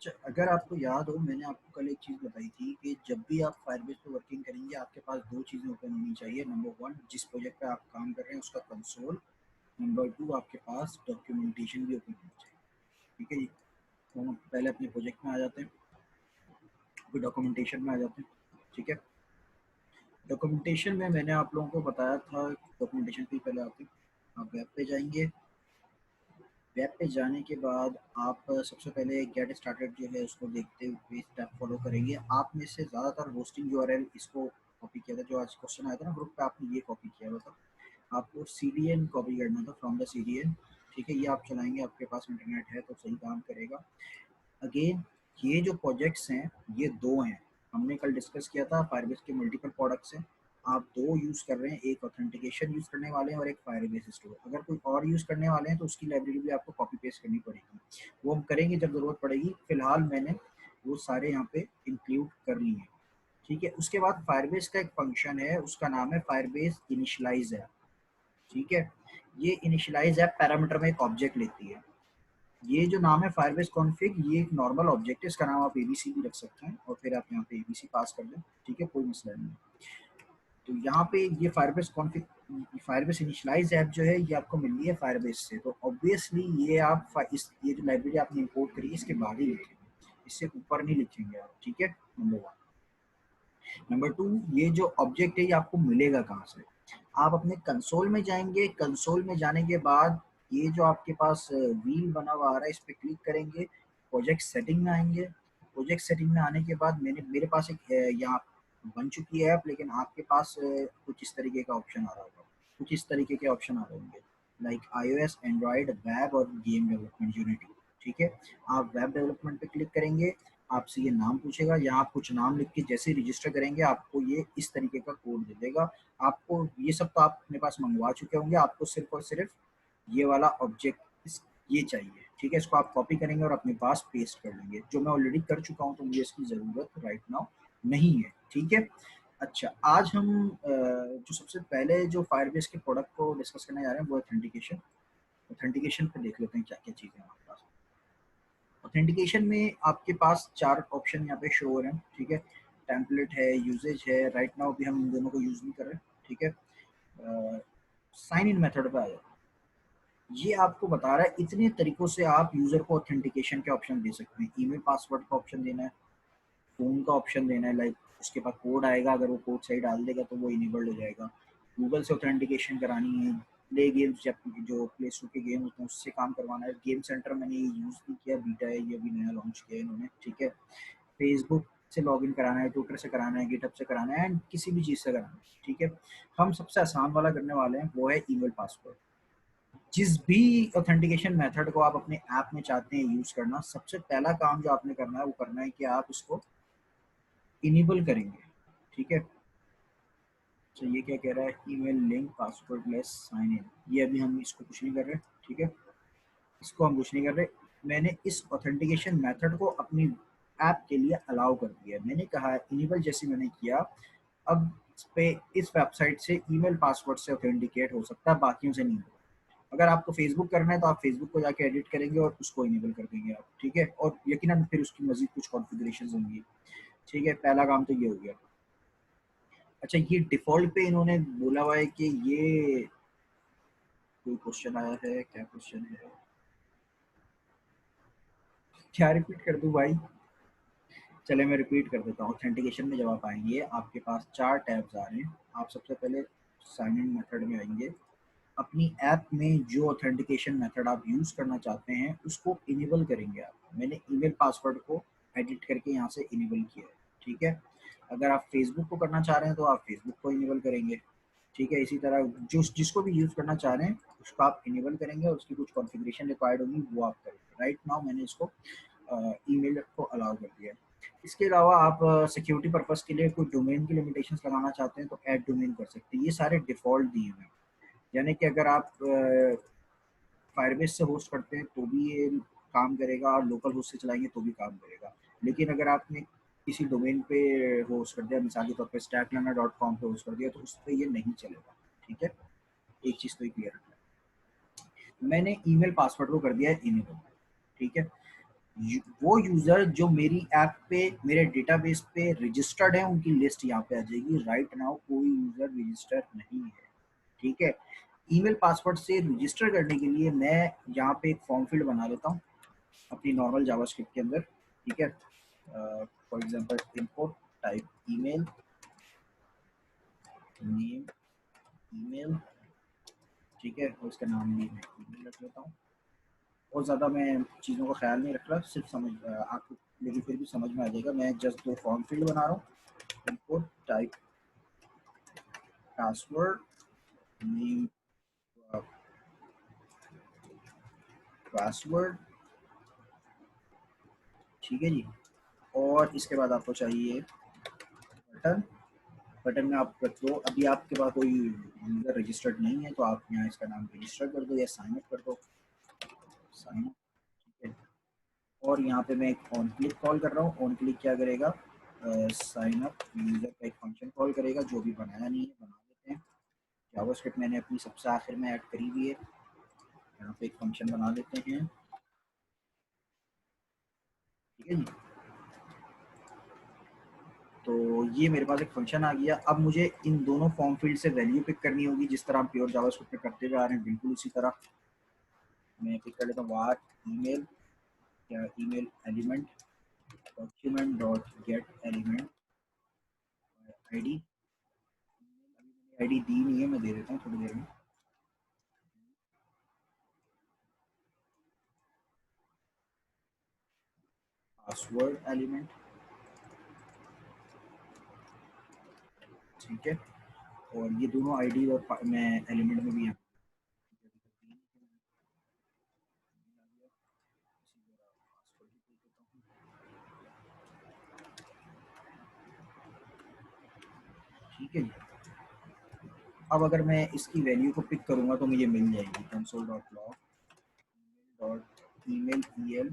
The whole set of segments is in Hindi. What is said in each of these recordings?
अगर आपको याद हो, मैंने आपको कल एक चीज़ बताई थी कि जब भी आप फायरबेस पे वर्किंग करेंगे आपके पास दो चीज़ें ओपन होनी चाहिए। नंबर वन, जिस प्रोजेक्ट पे आप काम कर रहे हैं उसका कंसोल। नंबर टू, आपके पास डॉक्यूमेंटेशन भी ओपन होनी चाहिए। ठीक है जी। तो हम पहले अपने प्रोजेक्ट में आ जाते हैं, फिर डॉक्यूमेंटेशन में आ जाते हैं। ठीक है। डॉक्यूमेंटेशन में मैंने आप लोगों को बताया था, डॉक्यूमेंटेशन के पहले आते हैं, आप वेब पे जाएंगे। वेब पे जाने के बाद आप सबसे पहले गेट स्टार्टेड जो है उसको देखते हुए स्टेप फॉलो करेंगे। आप में से ज़्यादातर होस्टिंग यूआरएल इसको कॉपी किया था, जो आज क्वेश्चन आया था ना ग्रुप पे, आपने ये कॉपी किया हुआ था। आपको सीडीएन कॉपी करना था, फ्रॉम द सीडीएन। ठीक है, ये आप चलाएंगे, आपके पास इंटरनेट है तो सही काम करेगा। अगेन, ये जो प्रोजेक्ट्स हैं ये दो हैं, हमने कल डिस्कस किया था फायरबेस के मल्टीपल प्रोडक्ट्स हैं। आप दो यूज़ कर रहे हैं, एक ऑथेंटिकेशन यूज़ करने वाले हैं और एक फायरबेस स्टोर। अगर कोई और यूज़ करने वाले हैं तो उसकी लाइब्रेरी भी आपको कॉपी पेस्ट करनी पड़ेगी, वो हम करेंगे जब ज़रूरत पड़ेगी। फिलहाल मैंने वो सारे यहाँ पे इंक्लूड कर लिए हैं। ठीक है। उसके बाद फायरबेस का एक फंक्शन है, उसका नाम है फायरबेस इनिशियलाइज ऐप। ठीक है। ये इनिशियलाइज ऐप पैरामीटर में एक ऑब्जेक्ट लेती है। ये जो नाम है फायरबेस कॉन्फ़िग, ये एक नॉर्मल ऑब्जेक्ट है, इसका नाम आप एबीसी भी रख सकते हैं और फिर आप यहाँ पे एबीसी पास कर दें। ठीक है, कोई मसला नहीं। तो यहाँ पे ये Firebase config, Firebase initialize app जो है ये आपको मिल रही है फायरबेस से, तो ऑब्वियसली ये आप ये जो लाइब्रेरी आपने इंपोर्ट करी है इसके बाद ही लिखेंगे, इससे ऊपर नहीं लिखेंगे आप। ठीक है, नंबर वन। नंबर टू, ये जो ऑब्जेक्ट है ये आपको मिलेगा कहाँ से? आप अपने कंसोल में जाएंगे, कंसोल में जाने के बाद ये जो आपके पास व्हील बना हुआ आ रहा है इस पर क्लिक करेंगे, प्रोजेक्ट सेटिंग में आएंगे। प्रोजेक्ट सेटिंग में आने के बाद मेरे पास एक यहाँ बन चुकी है ऐप, लेकिन आपके पास कुछ इस तरीके का ऑप्शन आ रहा होगा, कुछ इस तरीके के ऑप्शन आ रहे होंगे, लाइक iOS, एंड्रॉयड, वेब और गेम डेवलपमेंट, यूनिटी। ठीक है। आप वेब डेवलपमेंट पे क्लिक करेंगे, आपसे ये नाम पूछेगा, यहाँ आप कुछ नाम लिख के जैसे रजिस्टर करेंगे आपको ये इस तरीके का कोड दे देगा। आपको ये सब तो आप अपने पास मंगवा चुके होंगे, आपको सिर्फ और सिर्फ ये वाला ऑब्जेक्ट ये चाहिए। ठीक है, इसको आप कॉपी करेंगे और अपने पास पेस्ट कर लेंगे, जो मैं ऑलरेडी कर चुका हूँ तो मुझे इसकी ज़रूरत राइट नाउ नहीं है। ठीक है। अच्छा, आज हम जो सबसे पहले जो फायरबेस के प्रोडक्ट को डिस्कस करने जा रहे हैं वो ऑथेंटिकेशन। ऑथेंटिकेशन पे देख लेते हैं क्या क्या चीज़ें हैं हमारे पास। ऑथेंटिकेशन में आपके पास चार ऑप्शन यहाँ पे शो हो रहे हैं। ठीक है। टेम्पलेट है, यूजेज है, राइट नाउ भी हम इन दोनों को यूज नहीं कर रहे। ठीक है। साइन इन मेथड पे आ जाए, ये आपको बता रहा है इतने तरीकों से आप यूजर को ऑथेंटिकेशन के ऑप्शन दे सकते हैं। ईमेल पासवर्ड का ऑप्शन देना है, फोन का ऑप्शन देना है, लाइक उसके पास कोड आएगा, अगर वो कोड सही डाल देगा तो वो इनेबल्ड हो जाएगा। गूगल से ऑथेंटिकेशन करानी है, प्ले गेम्स जो प्ले स्टोर के गेम होते हैं उससे काम करवाना है। गेम सेंटर मैंने ये यूज़ नहीं किया, बीटा है, ये अभी नया लॉन्च किया है इन्होंने। ठीक है। फेसबुक से लॉगिन कराना है, ट्विटर से कराना है, गिटहब से कराना है, एंड किसी भी चीज़ से कराना है। ठीक है। हम सबसे आसान वाला करने वाले हैं, वो है ईमेल पासवर्ड। जिस भी ऑथेंटिकेशन मेथड को आप अपने ऐप में चाहते हैं यूज करना, सबसे पहला काम जो आपने करना है वो करना है कि आप इसको इनेबल करेंगे। ठीक है। तो ये क्या कह रहा है, email link passwordless sign in, ये अभी हम इसको कुछ नहीं कर रहे। ठीक है, इसको हम कुछ नहीं कर रहे। मैंने इस ऑथेंटिकेशन मेथड को अपनी ऐप के लिए अलाउ कर दिया है। मैंने कहा इनेबल, जैसे मैंने किया, अब इस पे इस वेबसाइट से ईमेल पासवर्ड से ऑथेंटिकेट हो सकता है, बाकियों से नहीं होगा। अगर आपको फेसबुक करना है तो आप फेसबुक को जाके एडिट करेंगे और उसको इनेबल कर देंगे आप। ठीक है, और यकीनन फिर उसकी मजीद कुछ कॉन्फ़िगरेशन होंगी। ठीक है, पहला काम तो ये हो गया। अच्छा, ये डिफ़ॉल्ट पे इन्होंने बोला हुआ है कि ये कोई क्वेश्चन आया है, क्या क्वेश्चन है, क्या रिपीट कर दूं भाई? चले मैं रिपीट कर देता हूँ। ऑथेंटिकेशन में जब आप आएंगे आपके पास चार टैब्स आ रहे हैं। आप सबसे पहले साइन इन मेथड में आएंगे, अपनी ऐप में जो ऑथेंटिकेशन मेथड आप यूज़ करना चाहते हैं उसको इनेबल करेंगे आप। मैंने ईमेल पासवर्ड को एडिट करके यहाँ से इनेबल किया है। ठीक है। अगर आप फेसबुक को करना चाह रहे हैं तो आप फेसबुक को इनेबल करेंगे। ठीक है, इसी तरह जो जिसको भी यूज़ करना चाह रहे हैं उसको आप इनेबल करेंगे और उसकी कुछ कॉन्फ़िगरेशन रिक्वायर्ड होगी वो आप करेंगे। राइट नाउ मैंने इसको ईमेल को अलाउ कर दिया है। इसके अलावा आप सिक्योरिटी पर्पज़ के लिए कोई डोमेन की लिमिटेशंस लगाना चाहते हैं तो ऐड डोमेन कर सकते हैं। ये सारे डिफ़ॉल्ट दिए हुए हैं, यानी कि अगर आप फायरबेस से होस्ट करते हैं तो भी ये काम करेगा और लोकल होस्ट से चलाएंगे तो भी काम करेगा। लेकिन अगर आपने किसी डोमेन पे होस्ट कर दिया, मिसाल के तौर पे stacklearner.com पे होस्ट कर दिया, तो उस पर ये नहीं चलेगा। ठीक है, एक चीज़ तो क्लियर रखना है। मैंने ईमेल पासवर्ड को कर दिया है इनेबल। ठीक है, वो यूजर जो मेरी ऐप पे, मेरे डेटाबेस पे रजिस्टर्ड है, उनकी लिस्ट यहाँ पे आ जाएगी। राइट नाउ कोई यूजर रजिस्टर नहीं है, ठीक है। ईमेल पासवर्ड से रजिस्टर करने के लिए मैं यहाँ पे एक फॉर्म फिल बना लेता हूँ अपनी नॉर्मल जावास्क्रिप्ट के अंदर, ठीक है। For example import type email name email, ठीक है, और उसका नाम भी मैं ईमेल रख लेता हूँ। और ज़्यादा मैं चीज़ों का ख्याल नहीं रख रहा, सिर्फ समझ आपको, लेकिन फिर भी समझ में आ जाएगा। मैं जस्ट दो फॉर्म फील्ड बना रहा हूँ। Input type password name password, ठीक है जी। और इसके बाद आपको चाहिए बटन। बटन में आप रख दो, अभी आपके पास कोई यूज़र रजिस्टर्ड नहीं है तो आप यहाँ इसका नाम रजिस्टर कर दो या साइन अप कर दो, साइन अप, ठीक है। और यहाँ पे मैं एक ऑन क्लिक कॉल कर रहा हूँ। ऑन क्लिक क्या करेगा, साइन अप यूज़र का एक फंक्शन कॉल करेगा, जो भी बनाया नहीं है बना देते हैं। जावास्क्रिप्ट मैंने अपनी सबसे आखिर में ऐड करी हुई है, यहाँ पे एक फंक्शन बना देते हैं, ठीक है जी। तो ये मेरे पास एक फंक्शन आ गया। अब मुझे इन दोनों फॉर्म फील्ड से वैल्यू पिक करनी होगी, जिस तरह हम प्योर जावास्क्रिप्ट में करते हुए आ रहे हैं, बिल्कुल उसी तरह मैं पिक कर लेता हूँ वार ईमेल या email element document dot get element ID. ID दी नहीं है, मैं दे देता हूँ थोड़ी देर में। पासवर्ड एलिमेंट, ठीक है। और ये दोनों आईडी और मैं एलिमेंट में भी यहाँ, ठीक है। अब अगर मैं इसकी वैल्यू को पिक करूंगा तो मुझे मिल जाएगी console dot log dot email EL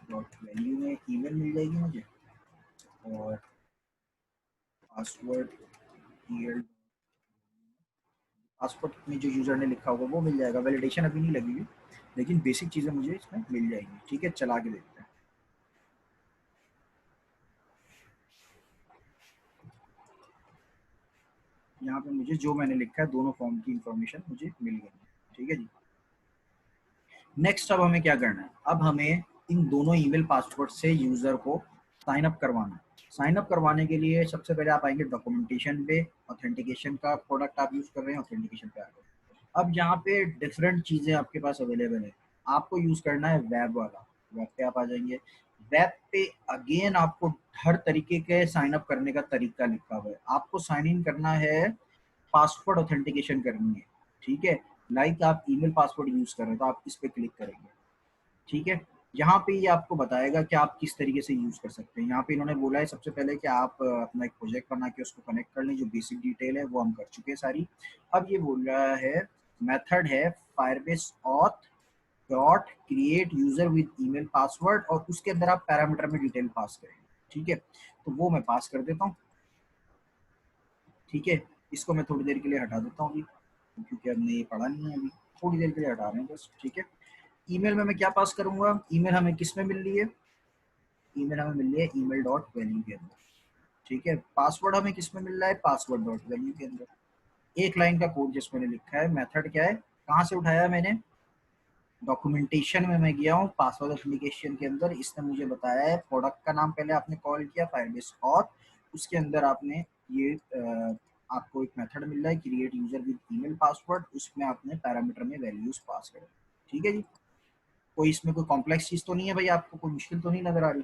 dot value में ईमेल मिल जाएगी मुझे। और पासवर्ड ईएल, पासवर्ड में जो यूजर ने लिखा होगा वो मिल जाएगा। वैलिडेशन अभी नहीं लगी हुई, लेकिन बेसिक चीज़ें मुझे इसमें मिल जाएगी, ठीक है। चला के देखते हैं। यहाँ पे मुझे जो मैंने लिखा है दोनों फॉर्म की इंफॉर्मेशन मुझे मिल गई, ठीक है जी। नेक्स्ट अब हमें क्या करना है, अब हमें इन दोनों ईमेल पासवर्ड से यूजर को साइन अप करवाना है। साइन अप करवाने के लिए सबसे पहले आप आएंगे डॉक्यूमेंटेशन पे, ऑथेंटिकेशन का प्रोडक्ट आप यूज कर रहे हैं, ऑथेंटिकेशन पे आ गए। अब यहाँ पे डिफरेंट चीजें आपके पास अवेलेबल है। आपको यूज करना है वेब वाला, वेब पे आप आ जाएंगे। वेब पे अगेन आपको हर तरीके के साइन अप करने का तरीका लिखा हुआ है। आपको साइन इन करना है, पासवर्ड ऑथेंटिकेशन करनी है, ठीक है। लाइक आप ईमेल पासवर्ड यूज कर रहे हैं तो आप इस पे क्लिक करेंगे, ठीक है। यहाँ पे ये आपको बताएगा कि आप किस तरीके से यूज कर सकते हैं। यहाँ पे इन्होंने बोला है सबसे पहले कि आप अपना एक प्रोजेक्ट बना के उसको कनेक्ट कर लें, जो बेसिक डिटेल है वो हम कर चुके हैं सारी। अब ये बोल रहा है मेथड है Firebase auth dot create user with email password, और उसके अंदर आप पैरामीटर में डिटेल पास करेंगे, ठीक है। तो वो मैं पास कर देता हूँ, ठीक है। इसको मैं थोड़ी देर के लिए हटा देता हूँ अभी, क्योंकि हमने ये पढ़ा नहीं है अभी, थोड़ी देर के लिए हटा रहे हैं बस, ठीक है। ईमेल में मैं क्या पास करूंगा, ईमेल हमें किस में मिल रही है, ईमेल हमें मिल रही है ईमेल डॉट वैल्यू के अंदर, ठीक है। पासवर्ड हमें किस में मिल रहा है, पासवर्ड डॉट वैल्यू के अंदर। एक लाइन का कोड जिसमें लिखा है। मेथड क्या है, कहाँ से उठाया मैंने, डॉक्यूमेंटेशन में मैं गया हूँ पासवर्ड एप्लीकेशन के अंदर। इसने मुझे बताया है प्रोडक्ट का नाम पहले आपने कॉल किया फायरबेस और उसके अंदर आपने ये आपको एक मेथड मिल रहा है create user with email password, उसमें आपने पैरामीटर में वैल्यूज पास करें, ठीक है जी। कोई इसमें कोई कॉम्प्लेक्स चीज तो नहीं है भाई, आपको कोई मुश्किल तो नहीं नजर आ रही,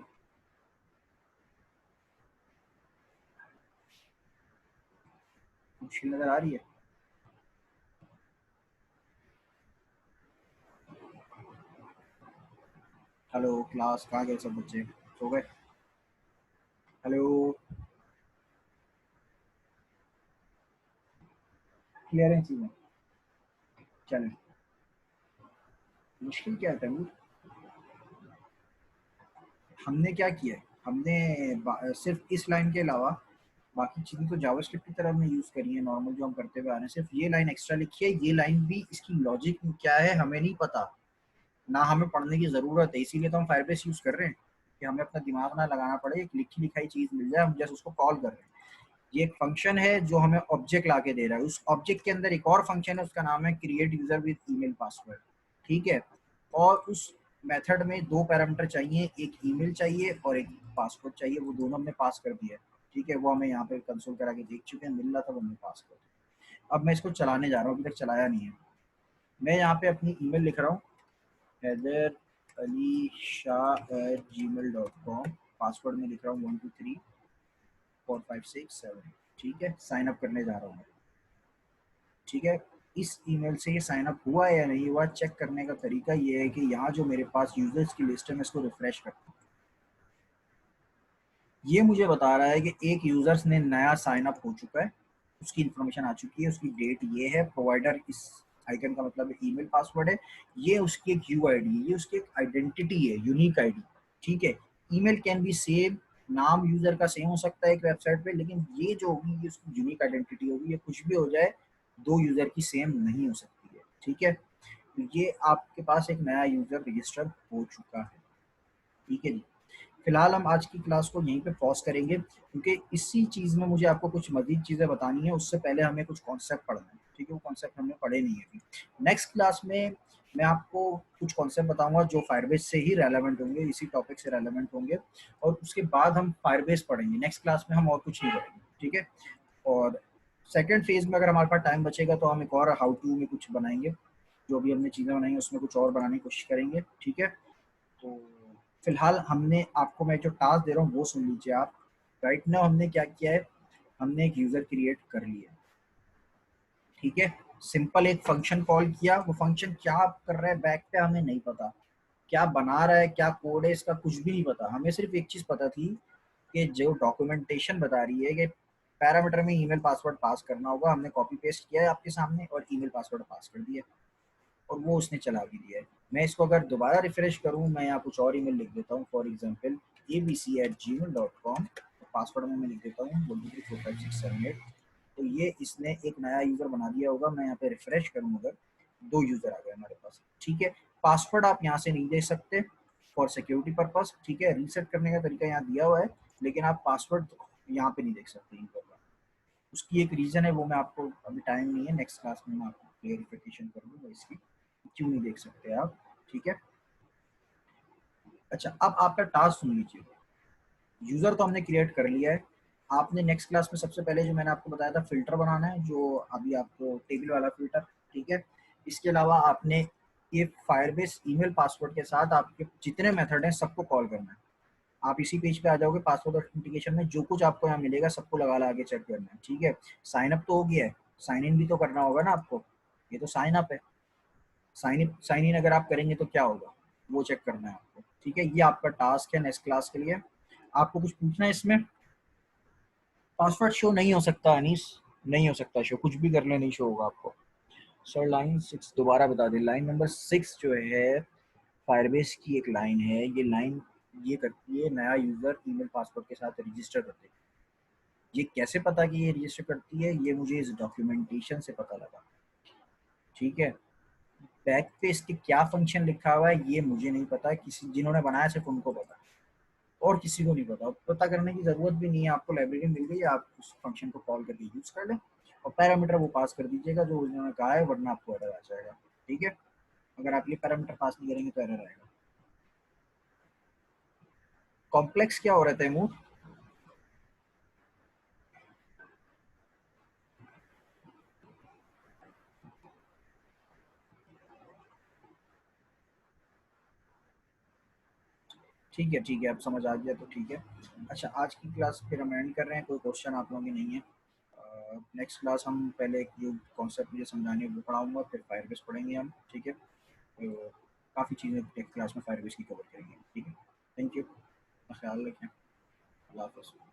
मुश्किल नजर आ रही है। हेलो क्लास, कहाँ गए सब बच्चे, सो गए। हेलो, क्लियर है चीजें, चलें। मुश्किल क्या है तैमूर, हमने क्या किया है, हमने सिर्फ इस लाइन के अलावा बाकी चीजें तो जावास्क्रिप्ट की तरह हमने यूज करी है नॉर्मल जो हम करते हुए आ रहे हैं। सिर्फ ये लाइन एक्स्ट्रा लिखी है, ये लाइन भी इसकी लॉजिक क्या है हमें नहीं पता, ना हमें पढ़ने की ज़रूरत है, इसीलिए तो हम फायरबेस यूज़ कर रहे हैं कि हमें अपना दिमाग ना लगाना पड़े, एक लिखी लिखाई चीज़ मिल जाए, हम जस्ट उसको कॉल कर रहे हैं। ये एक फंक्शन है जो हमें ऑब्जेक्ट ला के दे रहा है, उस ऑब्जेक्ट के अंदर एक और फंक्शन है, उसका नाम है create user with email password. ठीक है, और उस मेथड में दो पैरामीटर चाहिए, एक ईमेल चाहिए और एक पासवर्ड चाहिए, वो दोनों हमने पास कर दिया है। ठीक है, वो हमें यहाँ पे कंसोल करा के देख चुके हैं, मिल रहा था वो हमने पास कर दिया। अब मैं इसको चलाने जा रहा हूँ, अभी तक चलाया नहीं है। मैं यहाँ पे अपनी ईमेल लिख रहा हूँ, हैदर अली शाह@gmail.com। पासवर्ड में लिख रहा हूँ 1234567। ठीक है, साइन अप करने जा रहा हूँ। ठीक है, इस ईमेल से ये साइन अप हुआ है या नहीं हुआ, चेक करने का तरीका ये है कि यहाँ जो मेरे पास यूजर्स की लिस्ट है, मैं इसको रिफ्रेश करता हूँ। ये मुझे बता रहा है कि एक यूजर्स ने नया साइन अप हो चुका है, उसकी इन्फॉर्मेशन आ चुकी है, उसकी डेट ये है, प्रोवाइडर इस आइकन का मतलब ईमेल पासवर्ड है, ये उसकी एक यू आई डी है, ये उसकी एक आइडेंटिटी है, यूनिक आईडी। ठीक है, ईमेल कैन बी सेम, नाम यूजर का सेम हो सकता है एक वेबसाइट पे, लेकिन ये जो होगी ये उसकी यूनिक आइडेंटिटी होगी, ये कुछ भी हो जाए, दो यूजर की सेम नहीं हो सकती है। ठीक है, तो ये आपके पास एक नया यूजर रजिस्टर हो चुका है। ठीक है जी, फिलहाल हम आज की क्लास को यहीं पे पॉज करेंगे, क्योंकि इसी चीज़ में मुझे आपको कुछ मजीद चीज़ें बतानी है, उससे पहले हमें कुछ कॉन्सेप्ट पढ़ना है। ठीक है, वो कॉन्सेप्ट हमने पढ़े नहीं है अभी। नेक्स्ट क्लास में मैं आपको कुछ कॉन्सेप्ट बताऊंगा जो फायरबेस से ही रेलेवेंट होंगे, इसी टॉपिक से रेलेवेंट होंगे, और उसके बाद हम फायरबेस पढ़ेंगे। नेक्स्ट क्लास में हम और कुछ नहीं पढ़ेंगे। ठीक है, और सेकेंड फेज में अगर हमारे पास टाइम बचेगा तो हम एक और हाउ टू में कुछ बनाएंगे, जो भी हमने चीज़ें बनाई उसमें कुछ और बनाने की कोशिश करेंगे। ठीक है, तो फिलहाल हमने आपको, मैं जो टास्क दे रहा हूँ वो सुन लीजिए आप। राइट नाउ हमने क्या किया है, हमने एक यूजर क्रिएट कर लिया। ठीक है, सिंपल एक फंक्शन कॉल किया, वो फंक्शन क्या कर रहा है बैक पे हमें नहीं पता, क्या बना रहा है, क्या कोड है, इसका कुछ भी नहीं पता। हमें सिर्फ एक चीज पता थी कि जो डॉक्यूमेंटेशन बता रही है कि पैरामीटर में ईमेल पासवर्ड पास करना होगा, हमने कॉपी पेस्ट किया है आपके सामने और ईमेल पासवर्ड पास कर दिया, और वो उसने चला भी दिया है। मैं इसको अगर दोबारा रिफ्रेश करूँ, मैं यहाँ कुछ और ईमेल लिख देता हूँ, फॉर एग्जाम्पल abc@gmail.com, पासवर्ड में मैं लिख देता हूँ 1234567। तो ये इसने एक नया यूजर बना दिया होगा। मैं यहाँ पे रिफ्रेश करूँ अगर, दो यूजर आ गए हमारे पास। ठीक है, पासवर्ड आप यहाँ से नहीं दे सकते फॉर सिक्योरिटी पर्पस। ठीक है, रीसेट करने का तरीका यहाँ दिया हुआ है, लेकिन आप पासवर्ड यहाँ पे नहीं देख सकते यूजर का। उसकी एक रीज़न है, वो मैं आपको, अभी टाइम नहीं है, नेक्स्ट क्लास में मैं आपको क्लियरिफिकेशन कर दूंगा इसकी, क्यों नहीं देख सकते आप। ठीक है, अच्छा अब आपका टास्क सुन लीजिए। यूज़र तो हमने क्रिएट कर लिया है। आपने नेक्स्ट क्लास में सबसे पहले जो मैंने आपको बताया था फिल्टर बनाना है, जो अभी आपको टेबल वाला फिल्टर। ठीक है, इसके अलावा आपने ये फायरबेस ईमेल पासवर्ड के साथ आपके जितने मेथड हैं सबको कॉल करना है। आप इसी पेज पे आ जाओगे, पासवर्ड ऑथेंटिकेशन में जो कुछ आपको यहाँ मिलेगा सबको लगा ला आगे चेक करना है। ठीक है, साइन अप तो हो गया है, साइन इन भी तो करना होगा ना आपको, ये तो साइन अप है। साइन इन अगर आप करेंगे तो क्या होगा, वो चेक करना है आपको। ठीक है, ये आपका टास्क है नेक्स्ट क्लास के लिए। आपको कुछ पूछना है इसमें? पासवर्ड शो नहीं हो सकता अनीस, नहीं हो सकता शो, कुछ भी कर ले नहीं शो होगा आपको। सर लाइन 6 दोबारा बता दें, लाइन नंबर 6 जो है फायरबेस की एक लाइन है, ये लाइन ये करती है नया यूजर ईमेल पासवर्ड के साथ रजिस्टर करते हैं। ये कैसे पता कि ये रजिस्टर करती है, ये मुझे इस डॉक्यूमेंटेशन से पता लगा। ठीक है, बैक पे इसके क्या फंक्शन लिखा हुआ है ये मुझे नहीं पता, किसी जिन्होंने बनाया सिर्फ उनको पता, और किसी को नहीं पता। पता करने की जरूरत भी नहीं है, आपको लाइब्रेरी मिल गई है, आप उस फंक्शन को कॉल करके यूज कर लें और पैरामीटर वो पास कर दीजिएगा जो उन्होंने कहा है, वरना आपको एरर आ जाएगा। ठीक है, अगर आप ये पैरामीटर पास नहीं करेंगे तो एरर आएगा। कॉम्प्लेक्स क्या हो रहा है तैमूर? ठीक है, आप समझ आ गया तो ठीक है। अच्छा, आज की क्लास फिर हम एंड कर रहे हैं, कोई क्वेश्चन आप लोगों की नहीं है। नेक्स्ट क्लास हम पहले एक जो कॉन्सेप्ट मुझे समझाने वो पढ़ाऊंगा, फिर फायरबेस पढ़ेंगे हम। ठीक है, तो काफ़ी चीज़ें नेक्स्ट क्लास में फायरबेस की कवर करेंगे। ठीक है, थैंक यू, ख्याल रखें, अल्लाह हाफ़िज़।